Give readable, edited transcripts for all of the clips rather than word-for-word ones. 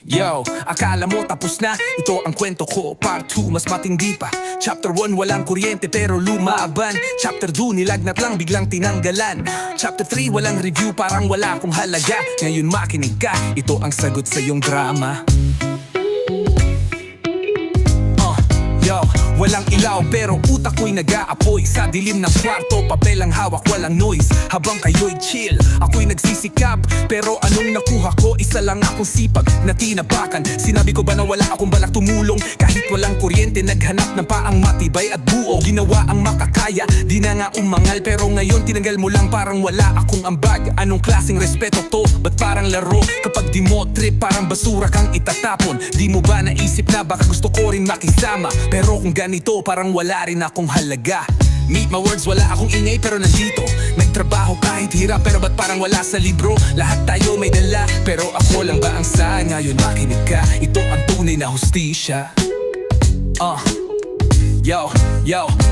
Yo, akala mo tapos na? Ito ang kwento ko, part 2 mas matindi pa. Chapter 1 walang kuryente pero lumaban. Chapter 2 nilagnat lang biglang tinanggalan. Chapter 3 walang review parang wala akong halaga. Ngayon makinig ka, ito ang sagot sa iyong drama. Yo, walang ilaw pero utak ko'y nag-aapoy. Sa dilim ng kwarto, papel ang hawak, walang noise. Habang kayo'y chill, ako'y nagsisikap. Pero anong nakuha ko, isa lang akong sipag na tinapakan. Sinabi ko ba na wala akong balak tumulong? Kahit walang kuryente, naghanap ng paang matibay at buo. Ginawa ang makakaya, di na nga umangal. Pero ngayon tinanggal mo lang parang wala akong ambag. Anong klaseng respeto to? Ba't parang laro? Kapag di mo trip, parang basura kang itatapon. Di mo ba naisip na baka gusto ko rin makisama? Pero kung ganito, parang wala rin akong halaga. Meet my words, wala akong ingay pero nandito. Nagtrabaho kahit hirap pero ba't parang wala sa libro? Lahat tayo may dala, pero ako lang ba ang saan? Ngayon makinig ka, ito ang tunay na hustisya. Yo,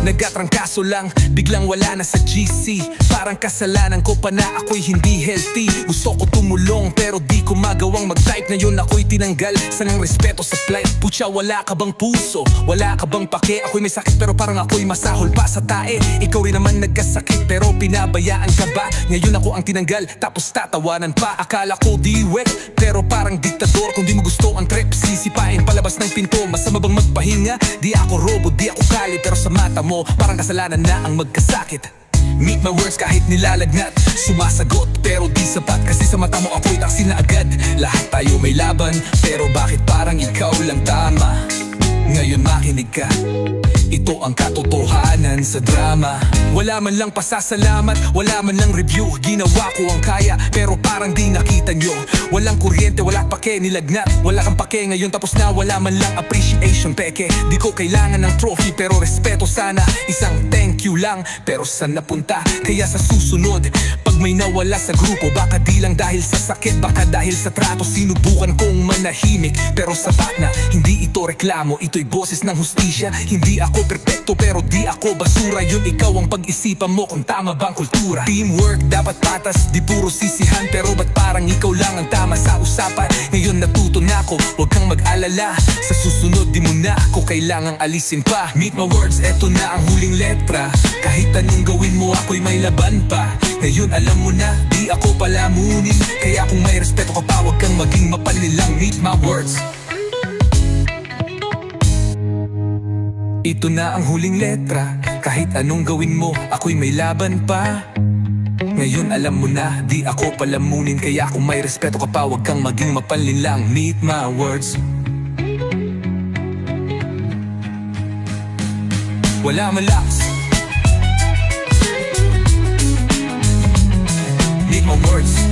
nagkatrangkaso lang, biglang wala na sa GC. Parang kasalanan ko pa na ako'y hindi healthy. Gusto ko tumulong pero di ko magawang mag-type. Ngayon ako'y tinanggal, saan ang respeto sa plight? Putya, wala ka bang puso? Wala ka bang pake? Ako'y may sakit pero parang ako'y masahol pa sa tae. Ikaw rin naman nagkasakit pero pinabayaan ka ba? Ngayon ako ang tinanggal tapos tatawanan pa. Akala ko di wet pero parang diktador. Kung di mo gusto ang trip, sisipain palabas ng pinto. Masama bang magpahinga? Di ako robot, di ako kali, pero sa mata mo parang kasalanan na ang magkasakit. Meet my words kahit nilalagnat, sumasagot pero di sapat. Kasi sa mata mo ako'y taksil na agad. Lahat tayo may laban, pero bakit parang ikaw lang tama? Ngayon makinig ka, ito ang katotohanan sa drama. Wala man lang pasasalamat, wala man lang review. Ginawa ko ang kaya, pero parang di nakita nyo. Walang kuryente, wala pake, nilagnat. Wala kang pake, ngayon tapos na, wala man lang appreciation. Peke, di ko kailangan ng trophy, pero respeto sana. Isang thank you lang, pero saan napunta? Kaya sa susunod, pag may nawala sa grupo, baka di lang dahil sa sakit, baka dahil sa trato. Sinubukan kong manahimik, pero sapat na. Hindi ito reklamo, ito'y boses ng hustisya. Hindi ako perfecto pero di ako basura. Yun ikaw ang pag-isipan mo kung tama bang kultura. Teamwork dapat patas, di puro sisihan. Pero ba't parang ikaw lang ang tama sa usapan? Ngayon natuto na ako, huwag kang mag-alala. Sa susunod di mo na ako kailangang alisin pa. Meet my words, eto na ang huling letra. Kahit anong gawin mo ako'y may laban pa. Ngayon alam mo na, di ako palamunin. Kaya kung may respeto ka pa, huwag kang maging mapanilang. Meet my words. Ito na ang huling letra. Kahit anong gawin mo, ako'y may laban pa. Ngayon alam mo na, di ako palamunin. Kaya kung may respeto ka pa, huwag kang maging mapanlinlang. Meet my words. Wala malaks. Meet my words.